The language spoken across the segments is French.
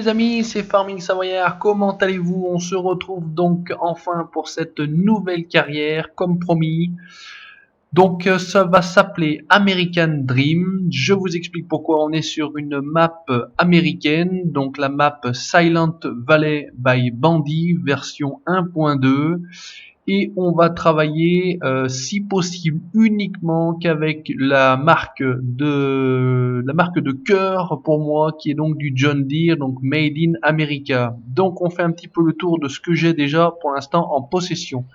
les amis, c'est Farming Savoyard, comment allez-vous? On se retrouve donc enfin pour cette nouvelle carrière, comme promis. Donc ça va s'appeler American Dream. Je vous explique pourquoi. On est sur une map américaine, donc la map Silent Valley by Bandit version 1.2. Et on va travailler si possible uniquement qu'avec la marque de cœur pour moi, qui est donc du John Deere, donc Made in America. Donc on fait un petit peu le tour de ce que j'ai déjà pour l'instant en possession.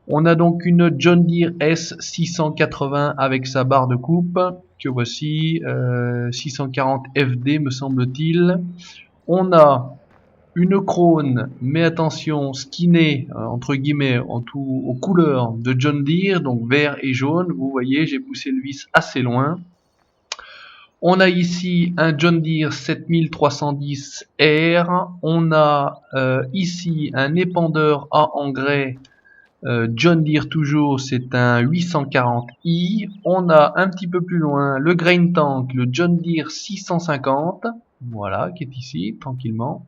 On a donc une John Deere S680 avec sa barre de coupe que voici, 640 FD me semble-t-il. On a une Krone, mais attention, skinée, entre guillemets, aux couleurs de John Deere, donc vert et jaune. Vous voyez, j'ai poussé le vis assez loin. On a ici un John Deere 7310R. On a ici un épandeur à engrais John Deere toujours, c'est un 840i. On a un petit peu plus loin le Grain Tank, le John Deere 650. Voilà, qui est ici, tranquillement.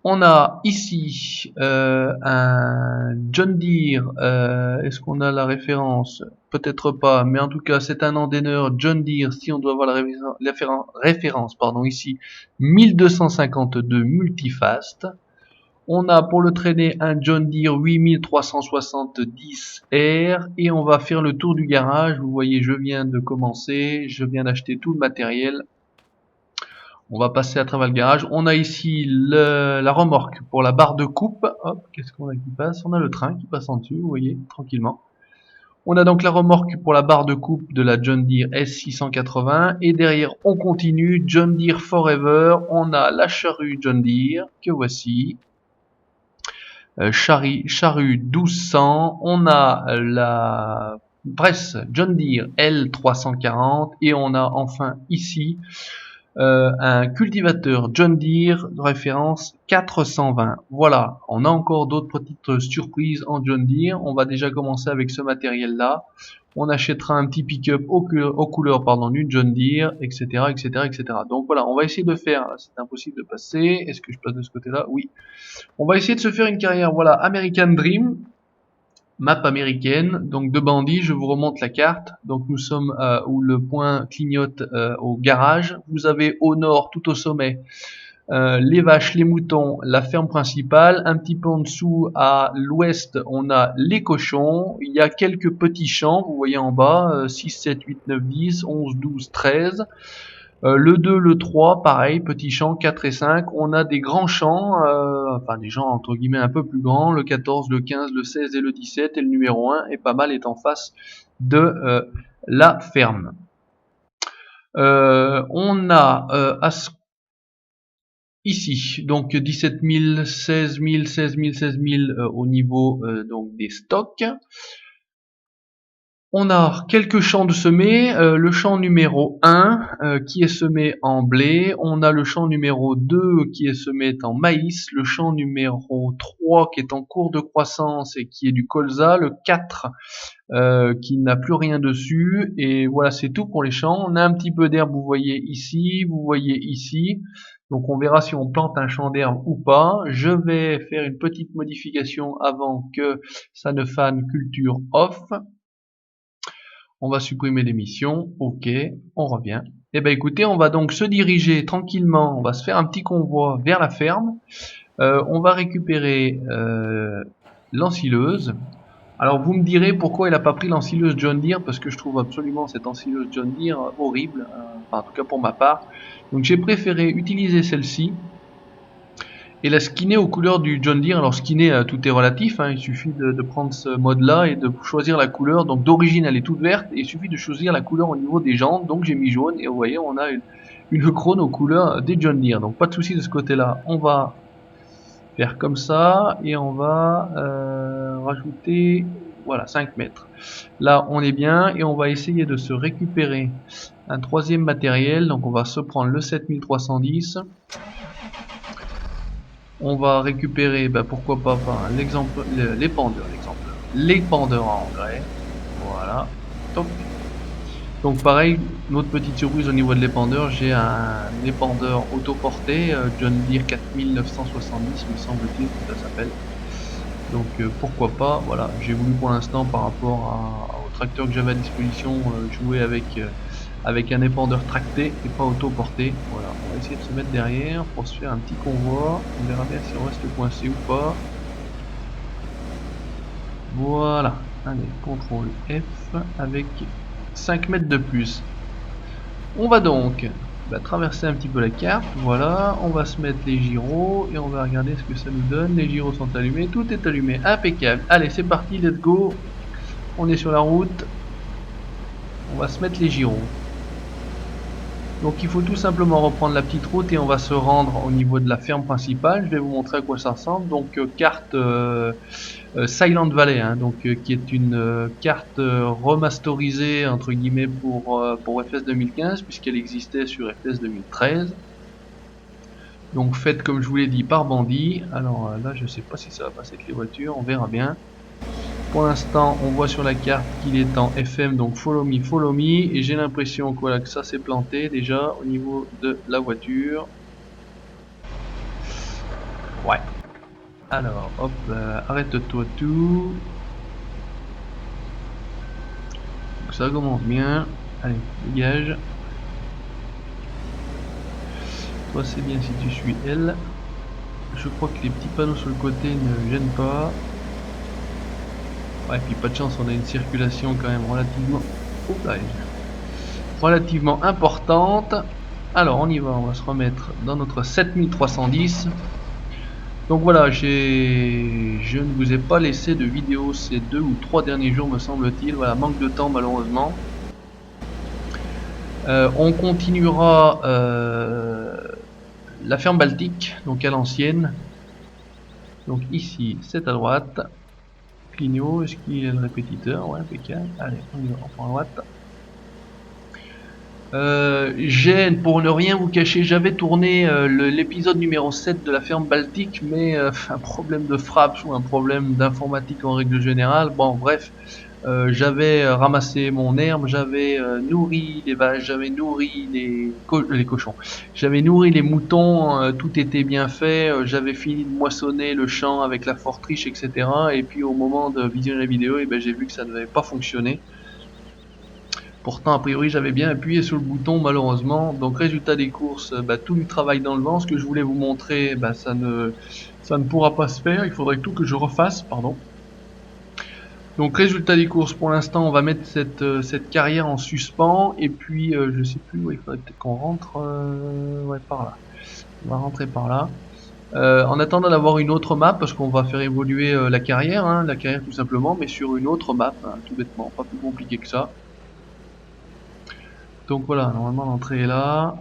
On a ici un John Deere, est-ce qu'on a la référence? Peut-être pas, mais en tout cas c'est un anteneur John Deere, si on doit avoir la référence, pardon, ici 1252 Multifast. On a pour le traîner un John Deere 8370R et on va faire le tour du garage. Vous voyez, je viens de commencer, je viens d'acheter tout le matériel. On va passer à travers le garage. On a ici la remorque pour la barre de coupe. Hop, qu'est-ce qu'on a qui passe? On a le train qui passe en dessus, vous voyez, tranquillement. On a donc la remorque pour la barre de coupe de la John Deere S680. Et derrière, on continue. John Deere Forever. On a la charrue John Deere, que voici. Charrue 1200. On a la presse John Deere L340. Et on a enfin ici un cultivateur John Deere de référence 420. Voilà, on a encore d'autres petites surprises en John Deere. On va déjà commencer avec ce matériel là. On achètera un petit pick-up aux couleurs du John Deere, etc., etc., etc. Donc voilà, on va essayer de faire, c'est impossible de passer. Est-ce que je passe de ce côté là? Oui. On va essayer de se faire une carrière, voilà, American Dream, map américaine, donc de bandits. Je vous remonte la carte. Donc nous sommes où le point clignote au garage. Vous avez au nord, tout au sommet, les vaches, les moutons, la ferme principale. Un petit peu en dessous, à l'ouest, on a les cochons. Il y a quelques petits champs, vous voyez en bas, 6, 7, 8, 9, 10, 11, 12, 13. Le 2, le 3, pareil, petits champs, 4 et 5. On a des grands champs, enfin des gens entre guillemets un peu plus grands. Le 14, le 15, le 16 et le 17. Et le numéro 1 est pas mal, est en face de la ferme. On a ici donc 17 000, 16 000, 16 000, 16 000 au niveau donc des stocks. On a quelques champs de semer, le champ numéro 1 qui est semé en blé, on a le champ numéro 2 qui est semé en maïs, le champ numéro 3 qui est en cours de croissance et qui est du colza, le 4 qui n'a plus rien dessus, et voilà, c'est tout pour les champs. On a un petit peu d'herbe, vous voyez ici, vous voyez ici, donc on verra si on plante un champ d'herbe ou pas. Je vais faire une petite modification avant que ça ne fane culture off. On va supprimer l'émission, ok, on revient. Et ben écoutez, on va donc se diriger tranquillement, on va se faire un petit convoi vers la ferme. On va récupérer l'ensileuse. Alors vous me direz pourquoi il n'a pas pris l'ensileuse John Deere, parce que je trouve absolument cette ensileuse John Deere horrible, enfin, en tout cas pour ma part. Donc j'ai préféré utiliser celle-ci. Et la skinner aux couleurs du John Deere. Alors skinner, tout est relatif, hein, il suffit de prendre ce mode là et de choisir la couleur. Donc d'origine elle est toute verte et il suffit de choisir la couleur au niveau des jantes. Donc j'ai mis jaune et vous voyez on a une Krone aux couleurs des John Deere. Donc pas de souci de ce côté là. On va faire comme ça et on va rajouter voilà 5 mètres. Là on est bien et on va essayer de se récupérer un troisième matériel. Donc on va se prendre le 7310. On va récupérer, pourquoi pas, l'épandeur en engrais. Voilà. Top. Donc pareil, une autre petite surprise au niveau de l'épandeur, j'ai un épandeur autoporté John Deere 4970 me semble-t-il que ça s'appelle. Donc pourquoi pas, voilà, j'ai voulu pour l'instant par rapport au tracteur que j'avais à disposition jouer avec un épandeur tracté et pas autoporté. Voilà, on va essayer de se mettre derrière pour se faire un petit convoi, on verra bien si on reste coincé ou pas. Voilà, allez, CTRL F avec 5 mètres de plus. On va donc traverser un petit peu la carte, voilà, on va se mettre les gyros et on va regarder ce que ça nous donne. Les gyros sont allumés, tout est allumé, impeccable. Allez, c'est parti, let's go. On est sur la route, on va se mettre les gyros. Donc il faut tout simplement reprendre la petite route et on va se rendre au niveau de la ferme principale. Je vais vous montrer à quoi ça ressemble. Donc carte Silent Valley, hein, donc qui est une carte remasterisée entre guillemets pour FS 2015 puisqu'elle existait sur FS 2013. Donc faite comme je vous l'ai dit par Bandit. Alors là je sais pas si ça va passer avec les voitures, on verra bien. Pour l'instant on voit sur la carte qu'il est en FM, donc follow me, et j'ai l'impression que, voilà, que ça s'est planté déjà au niveau de la voiture. Ouais. Alors hop, arrête-toi tout. Donc ça commence bien. Allez, dégage. Toi c'est bien si tu suis elle. Je crois que les petits panneaux sur le côté ne gênent pas. Ouais, puis pas de chance, on a une circulation quand même relativement importante. Alors on y va, on va se remettre dans notre 7310. Donc voilà, je ne vous ai pas laissé de vidéo ces 2 ou 3 derniers jours me semble-t-il. Voilà, manque de temps malheureusement. On continuera la ferme Baltique, donc à l'ancienne. Donc ici, c'est à droite. Clignot, est-ce qu'il y a le répétiteur? Ouais, impeccable. Allez, on y va, on prend à droite. Pour ne rien vous cacher, j'avais tourné l'épisode numéro 7 de la ferme Baltique, mais un problème de frappe ou un problème d'informatique en règle générale. Bon, bref, j'avais ramassé mon herbe, j'avais nourri les vaches, j'avais nourri les cochons, j'avais nourri les moutons, tout était bien fait, j'avais fini de moissonner le champ avec la fortriche, etc. Et puis au moment de visionner la vidéo, j'ai vu que ça n'avait pas fonctionné. Pourtant, a priori, j'avais bien appuyé sur le bouton, malheureusement. Donc, résultat des courses, tout du travail dans le vent. Ce que je voulais vous montrer, ça ne pourra pas se faire. Il faudrait tout que je refasse, pardon. Donc, résultat des courses, pour l'instant, on va mettre cette carrière en suspens. Et puis, je sais plus où il faudrait peut-être qu'on rentre. Ouais, par là. On va rentrer par là. En attendant d'avoir une autre map, parce qu'on va faire évoluer la carrière, hein, la carrière tout simplement, mais sur une autre map, hein, tout bêtement, pas plus compliqué que ça. Donc voilà, normalement l'entrée est là.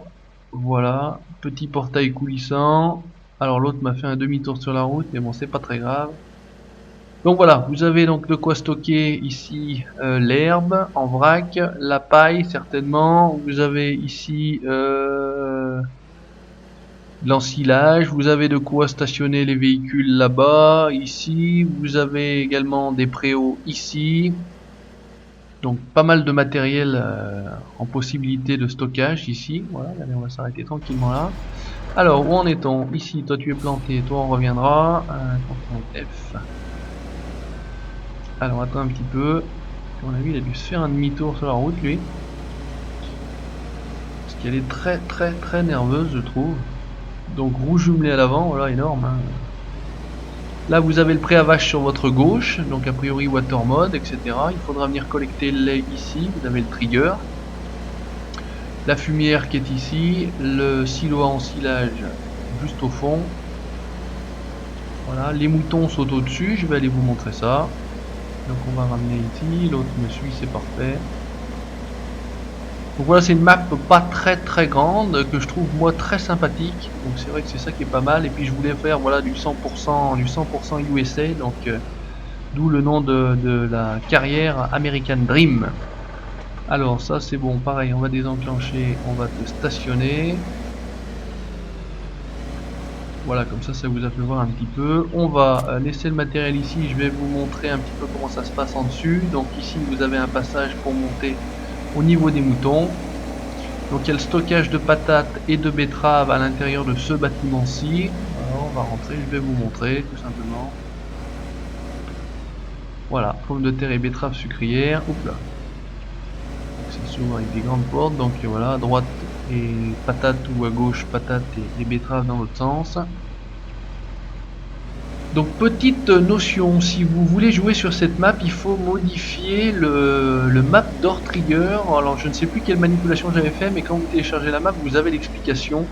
Voilà, petit portail coulissant. Alors l'autre m'a fait un demi-tour sur la route, mais bon, c'est pas très grave. Donc voilà, vous avez donc de quoi stocker ici l'herbe en vrac, la paille certainement. Vous avez ici l'ensilage, vous avez de quoi stationner les véhicules là-bas. Ici, vous avez également des préaux ici. Donc pas mal de matériel en possibilité de stockage ici. Voilà, allez, on va s'arrêter tranquillement là. Alors où en est-on? Ici, toi tu es planté, toi on reviendra. CTRL F. Alors attends un petit peu. À mon avis il a dû se faire un demi-tour sur la route lui. Parce qu'elle est très nerveuse je trouve. Donc roue jumelée à l'avant, voilà, énorme. Hein. Là vous avez le pré à vache sur votre gauche, donc a priori water mode, etc. Il faudra venir collecter le lait ici, vous avez le trigger. La fumière qui est ici, le silo à ensilage juste au fond. Voilà, les moutons sont au-dessus, je vais aller vous montrer ça. Donc on va ramener ici, l'autre me suit, c'est parfait. Donc voilà, c'est une map pas très grande, que je trouve moi très sympathique. Donc c'est vrai que c'est ça qui est pas mal. Et puis je voulais faire voilà du 100% USA, donc d'où le nom de la carrière American Dream. Alors ça c'est bon, pareil, on va désenclencher, on va te stationner. Voilà, comme ça vous a fait voir un petit peu. On va laisser le matériel ici, je vais vous montrer un petit peu comment ça se passe en dessus. Donc ici vous avez un passage pour monter au niveau des moutons. Donc il y a le stockage de patates et de betteraves à l'intérieur de ce bâtiment-ci. Alors on va rentrer, je vais vous montrer tout simplement. Voilà, pommes de terre et betteraves sucrières. Oups là. C'est souvent avec des grandes portes. Donc voilà, à droite et patates ou à gauche patates et betteraves dans l'autre sens. Donc petite notion, si vous voulez jouer sur cette map, il faut modifier le map door trigger. Alors je ne sais plus quelle manipulation j'avais fait, mais quand vous téléchargez la map, vous avez l'explication.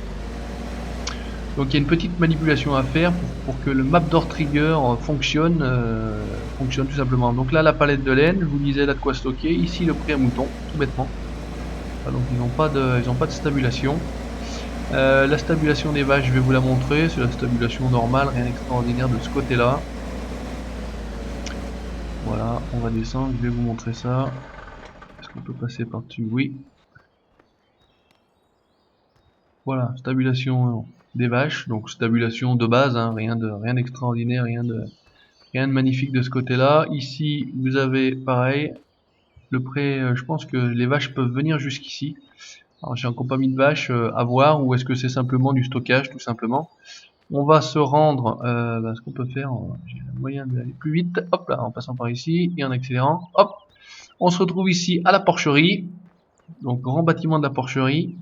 Donc il y a une petite manipulation à faire pour que le map door trigger fonctionne tout simplement. Donc là la palette de laine, je vous disais là de quoi stocker. Ici le prix à mouton, tout bêtement. Ah, donc ils n'ont pas de stabulation. La stabulation des vaches, je vais vous la montrer. C'est la stabulation normale, rien d'extraordinaire de ce côté-là. Voilà, on va descendre, je vais vous montrer ça. Est-ce qu'on peut passer par-dessus? Oui. Voilà, stabulation des vaches, donc stabulation de base, hein, rien d'extraordinaire, rien de magnifique de ce côté-là. Ici, vous avez pareil, le pré, je pense que les vaches peuvent venir jusqu'ici. Alors j'ai encore pas mis de vaches à voir, ou est-ce que c'est simplement du stockage tout simplement. On va se rendre, ce qu'on peut faire, j'ai un moyen d'aller plus vite, hop là, en passant par ici, et en accélérant, hop, on se retrouve ici à la porcherie, donc grand bâtiment de la porcherie.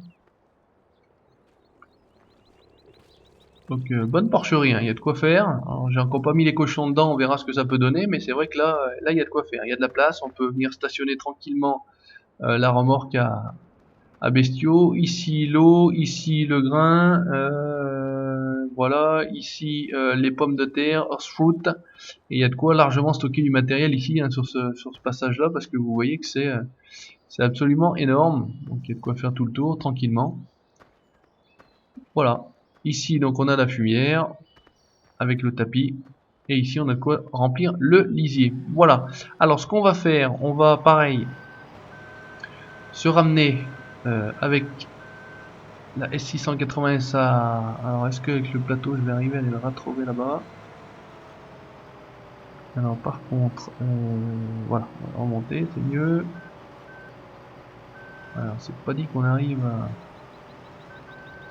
Donc bonne porcherie, hein, il y a de quoi faire. J'ai encore pas mis les cochons dedans, on verra ce que ça peut donner, mais c'est vrai que là il y a de quoi faire. Il y a de la place, on peut venir stationner tranquillement la remorque à bestiaux. Ici l'eau, ici le grain, voilà, ici les pommes de terre, horse fruit, et il y a de quoi largement stocker du matériel ici hein, sur ce passage-là, parce que vous voyez que c'est absolument énorme. Donc il y a de quoi faire tout le tour tranquillement. Voilà. Ici donc on a la fumière avec le tapis. Et ici, on a quoi remplir le lisier. Voilà. Alors, ce qu'on va faire, on va pareil se ramener avec la S680 SA. Alors, est-ce que avec le plateau, je vais arriver à le retrouver là-bas? Alors, par contre, voilà, on va remonter, c'est mieux. Alors, c'est pas dit qu'on arrive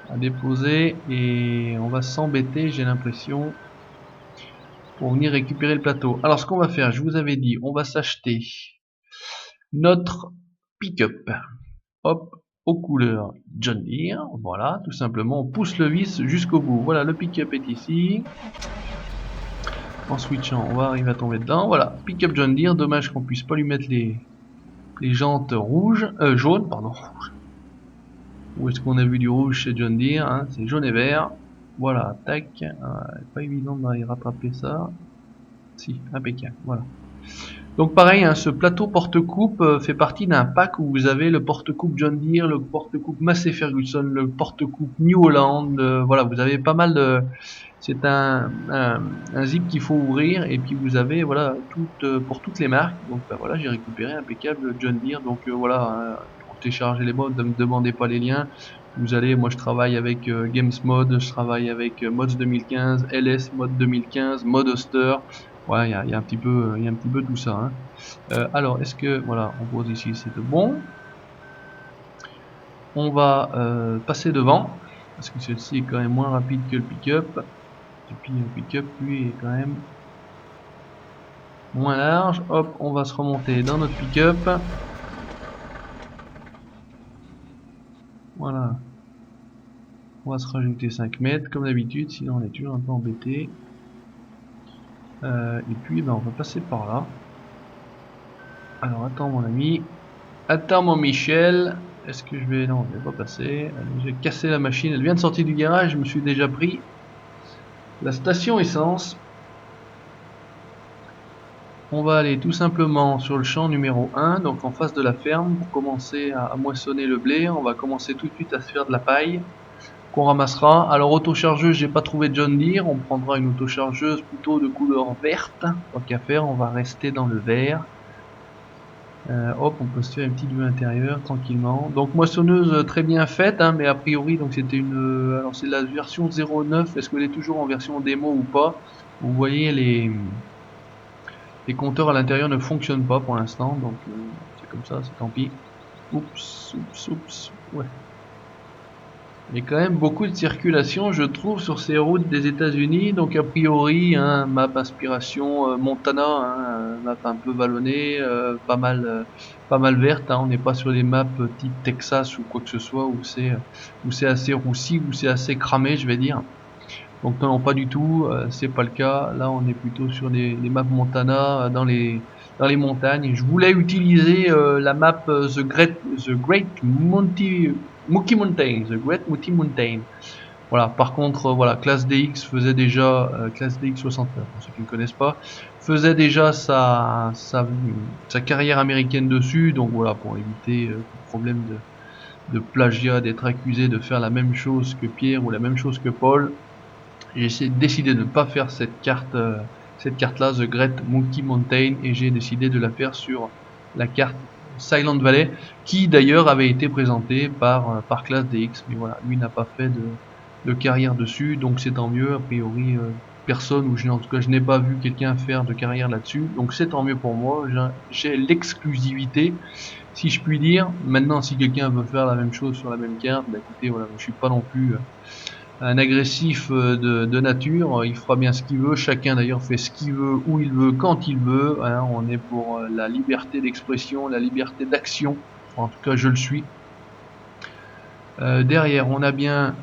à déposer et on va s'embêter, j'ai l'impression, pour venir récupérer le plateau. Alors, ce qu'on va faire, je vous avais dit, on va s'acheter notre pick-up. Hop, aux couleurs John Deere, voilà, tout simplement, on pousse le vis jusqu'au bout. Voilà, le pick-up est ici. En switchant, on va arriver à tomber dedans. Voilà, pick-up John Deere, dommage qu'on puisse pas lui mettre les jantes rouges, jaunes, pardon. Où est-ce qu'on a vu du rouge chez John Deere hein? C'est jaune et vert. Voilà, tac, pas évident d'aller rattraper ça. Si, impeccable, voilà. Donc pareil, hein, ce plateau porte-coupe fait partie d'un pack où vous avez le porte-coupe John Deere, le porte-coupe Massey Ferguson, le porte-coupe New Holland. Voilà, vous avez pas mal de. C'est un zip qu'il faut ouvrir et puis vous avez voilà pour toutes les marques. Donc bah, voilà, j'ai récupéré impeccable John Deere. Donc voilà, hein, pour télécharger les modes, ne me demandez pas les liens. Vous allez, moi je travaille avec Games Mode, je travaille avec Mods 2015, LS Mode 2015, Modoster. Ouais, il y a un petit peu, tout ça. Hein. Alors, est-ce que, voilà, on pose ici, c'est bon. On va passer devant, parce que celui-ci est quand même moins rapide que le pick-up. Et puis le pick-up, lui, est quand même moins large. Hop, on va se remonter dans notre pick-up. Voilà. On va se rajouter 5 mètres, comme d'habitude, sinon on est toujours un peu embêté. Et puis, ben, on va passer par là. Alors, attends, mon ami. Attends, mon Michel. Est-ce que je vais... Non, je vais pas passer. J'ai cassé la machine. Elle vient de sortir du garage. Je me suis déjà pris la station essence. On va aller tout simplement sur le champ numéro 1, donc en face de la ferme, pour commencer à moissonner le blé. On va commencer tout de suite à se faire de la paille qu'on ramassera. Alors autochargeuse, j'ai pas trouvé de John Deere. On prendra une autochargeuse plutôt de couleur verte. Tant qu'à faire, on va rester dans le vert. Hop, on peut se faire une petite vue intérieure tranquillement. Donc moissonneuse très bien faite, hein, mais a priori donc c'était une. Alors c'est la version 09. Est-ce qu'elle est toujours en version démo ou pas? Vous voyez les compteurs à l'intérieur ne fonctionnent pas pour l'instant, donc c'est comme ça, c'est tant pis. Oups. Ouais. Il y a quand même beaucoup de circulation, je trouve, sur ces routes des États-Unis. Donc, a priori, hein, map inspiration Montana, hein, map un peu vallonnée, pas mal verte. Hein, on n'est pas sur des maps type Texas ou quoi que ce soit où c'est assez roussi, où c'est assez cramé, je vais dire. Donc non, pas du tout, c'est pas le cas. Là, on est plutôt sur des maps Montana dans les montagnes. Je voulais utiliser la map The Great Mookie Mountain, The Great Mookie Mountain. Voilà. Par contre, voilà, classe DX faisait déjà classe DX 69 pour ceux qui ne connaissent pas, faisait déjà sa carrière américaine dessus. Donc voilà, pour éviter tout problème de plagiat, d'être accusé de faire la même chose que Pierre ou la même chose que Paul. J'ai décidé de ne pas faire cette carte-là, The Great Mookie Mountain, et j'ai décidé de la faire sur la carte Silent Valley, qui d'ailleurs avait été présentée par Class DX, mais voilà, lui n'a pas fait de carrière dessus, donc c'est tant mieux. A priori, personne, ou en tout cas je n'ai pas vu quelqu'un faire de carrière là-dessus, donc c'est tant mieux pour moi. J'ai l'exclusivité, si je puis dire. Maintenant, si quelqu'un veut faire la même chose sur la même carte, bah écoutez, voilà, je suis pas non plus un agressif de nature, il fera bien ce qu'il veut. Chacun d'ailleurs fait ce qu'il veut, où il veut, quand il veut, hein. On est pour la liberté d'expression, la liberté d'action, en tout cas je le suis. Derrière on a bien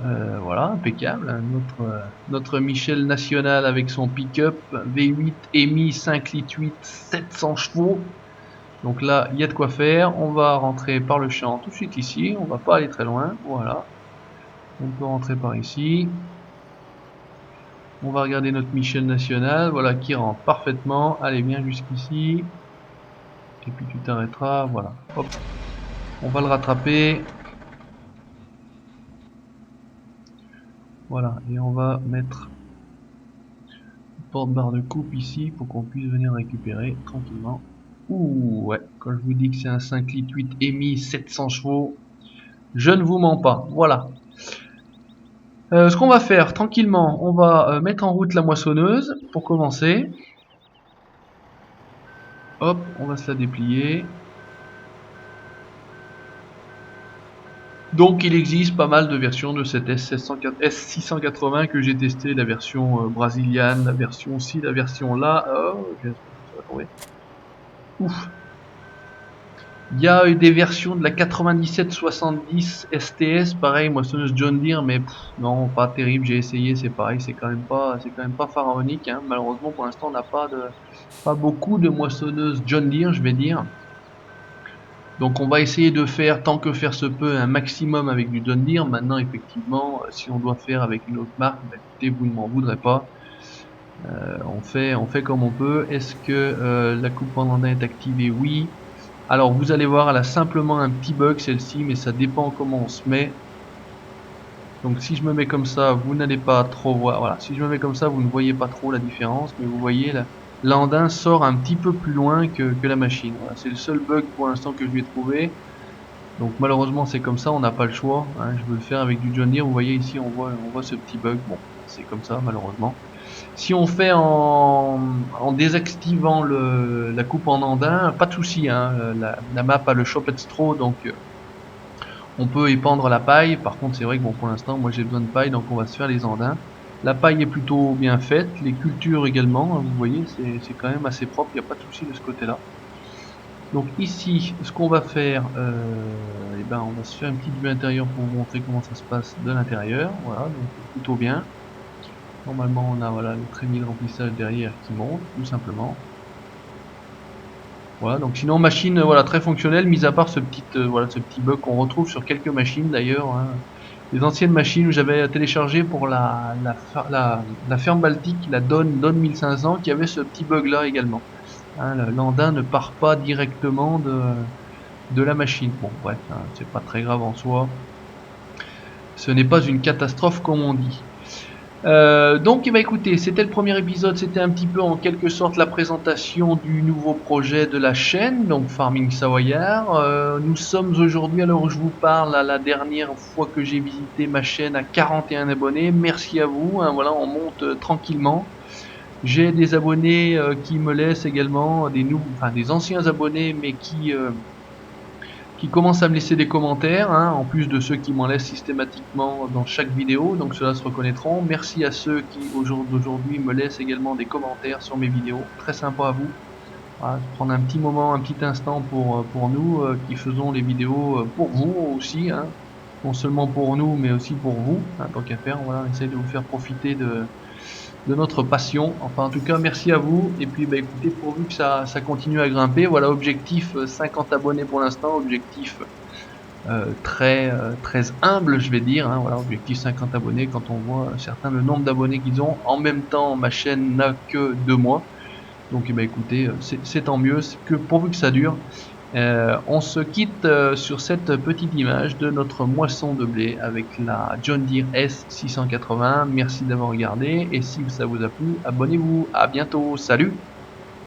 voilà, impeccable, hein, notre Michel National avec son pick-up V8 EMI 5 litres 8 700 chevaux. Donc là il y a de quoi faire. On va rentrer par le champ tout de suite ici, on va pas aller très loin. Voilà, on peut rentrer par ici. On va regarder notre Michel National, voilà, qui rentre parfaitement. Allez, viens jusqu'ici. Et puis tu t'arrêteras, voilà. Hop, on va le rattraper. Voilà, et on va mettre une porte-barre de coupe ici pour qu'on puisse venir récupérer tranquillement. Ouh, ouais, quand je vous dis que c'est un 5 litres 8 EMI 700 chevaux, je ne vous mens pas. Voilà. Ce qu'on va faire tranquillement, on va mettre en route la moissonneuse pour commencer. Hop, on va se la déplier. Donc il existe pas mal de versions de cette S680 que j'ai testé, la version brésilienne, la version ci, la version là. Oh, ça va tomber. Ouf. Il y a eu des versions de la 9770 STS, pareil, moissonneuse John Deere, mais non, pas terrible. J'ai essayé, c'est pareil, c'est quand même pas pharaonique, hein. Malheureusement, pour l'instant, on n'a pas beaucoup de moissonneuses John Deere, je vais dire. Donc on va essayer de faire, tant que faire se peut, un maximum avec du John Deere. Maintenant, effectivement, si on doit faire avec une autre marque, bah, écoutez, vous ne m'en voudrez pas. On fait comme on peut. Est-ce que la coupe en andin est activée? Oui. Alors vous allez voir, elle a simplement un petit bug celle-ci, mais ça dépend comment on se met. Donc si je me mets comme ça, vous n'allez pas trop voir. Voilà, si je me mets comme ça, vous ne voyez pas trop la différence, mais vous voyez là, l'andin sort un petit peu plus loin que la machine. Voilà, c'est le seul bug pour l'instant que je lui ai trouvé. Donc malheureusement c'est comme ça, on n'a pas le choix, hein. Je veux le faire avec du John Deere. Vous voyez ici, on voit ce petit bug. Bon, c'est comme ça malheureusement. Si on fait en désactivant la coupe en andin, pas de souci, hein. La map a le Chopped Straw, donc on peut épandre la paille. Par contre c'est vrai que bon, pour l'instant moi j'ai besoin de paille, donc on va se faire les andins. La paille est plutôt bien faite, les cultures également, hein, vous voyez, c'est quand même assez propre, il n'y a pas de souci de ce côté-là. Donc ici, ce qu'on va faire, eh ben, on va se faire une petite vue intérieure pour vous montrer comment ça se passe de l'intérieur. Voilà, donc plutôt bien. Normalement, on a voilà, le trémie de remplissage derrière qui monte, tout simplement. Voilà, donc sinon machine voilà, très fonctionnelle, mis à part ce petit bug qu'on retrouve sur quelques machines d'ailleurs, hein. Les anciennes machines où j'avais téléchargé pour la ferme baltique, la Don 1500, qui avait ce petit bug là également. Hein, l'andin ne part pas directement de la machine. Bon bref, hein, c'est pas très grave en soi. Ce n'est pas une catastrophe comme on dit. Donc écoutez, c'était le premier épisode, c'était un petit peu en quelque sorte la présentation du nouveau projet de la chaîne, donc Farming Savoyard. Nous sommes aujourd'hui, à l'heure où je vous parle, à la dernière fois que j'ai visité ma chaîne, à 41 abonnés. Merci à vous, hein, voilà, on monte tranquillement. J'ai des abonnés qui me laissent également, des anciens abonnés, mais qui qui commencent à me laisser des commentaires, hein, en plus de ceux qui m'en laissent systématiquement dans chaque vidéo, donc ceux-là se reconnaîtront. Merci à ceux qui au jour d'aujourd'hui me laissent également des commentaires sur mes vidéos, très sympa à vous. Voilà, prendre un petit moment, un petit instant pour nous qui faisons les vidéos pour vous aussi, hein. Non seulement pour nous mais aussi pour vous, hein, tant qu'à faire, voilà, on essaye de vous faire profiter de notre passion. Enfin en tout cas merci à vous, et puis bah écoutez, pourvu que ça continue à grimper, voilà, objectif 50 abonnés pour l'instant, objectif très humble je vais dire, hein, voilà, objectif 50 abonnés quand on voit certains le nombre d'abonnés qu'ils ont. En même temps ma chaîne n'a que 2 mois, donc eh ben, écoutez, c'est tant mieux, que pourvu que ça dure. On se quitte sur cette petite image de notre moisson de blé avec la John Deere S680. Merci d'avoir regardé, et si ça vous a plu, abonnez-vous. À bientôt, salut!